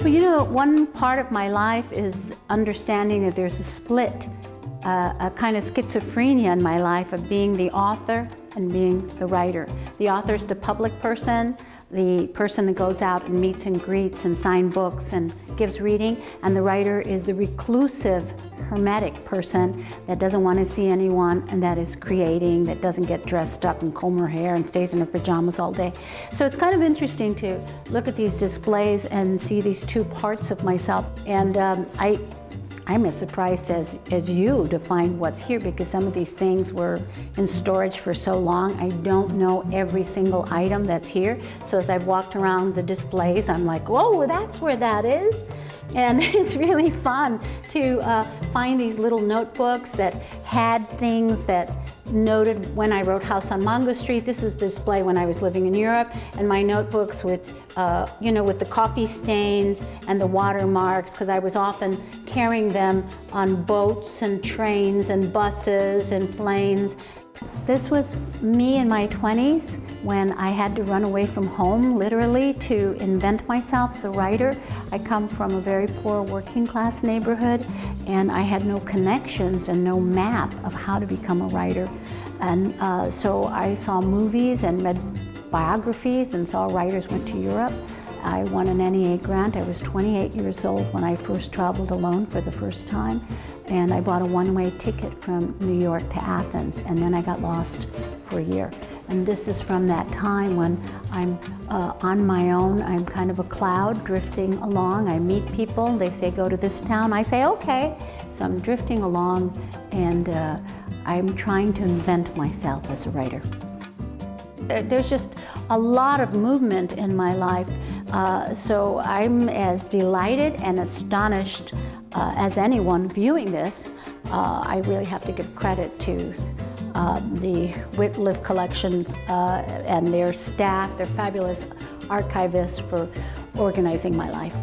Well, you know, one part of my life is understanding that there's a split, a kind of schizophrenia in my life of being the author and being the writer. The author is the public person, the person that goes out and meets and greets and signs books and gives reading, and the writer is the reclusive, hermetic person that doesn't want to see anyone and that is creating, that doesn't get dressed up and comb her hair and stays in her pajamas all day. So it's kind of interesting to look at these displays and see these two parts of myself. And I'm as surprised as you to find what's here, because some of these things were in storage for so long. I don't know every single item that's here. So as I've walked around the displays, I'm like, whoa, that's where that is. And it's really fun to find these little notebooks that had things that noted when I wrote House on Mongo Street. This is the display when I was living in Europe, and my notebooks with, with the coffee stains and the watermarks, because I was often carrying them on boats and trains and buses and planes. This was me in my 20s when I had to run away from home, literally, to invent myself as a writer. I come from a very poor working class neighborhood, and I had no connections and no map of how to become a writer. And so I saw movies and read biographies and saw writers went to Europe. I won an NEA grant. I was 28 years old when I first traveled alone for the first time. And I bought a one-way ticket from New York to Athens, and then I got lost for a year. And this is from that time when I'm on my own. I'm kind of a cloud drifting along. I meet people, they say go to this town, I say okay. So I'm drifting along, and I'm trying to invent myself as a writer. There's just a lot of movement in my life, so I'm as delighted and astonished as anyone viewing this. I really have to give credit to the Wittliff collections and their staff, their fabulous archivists, for organizing my life.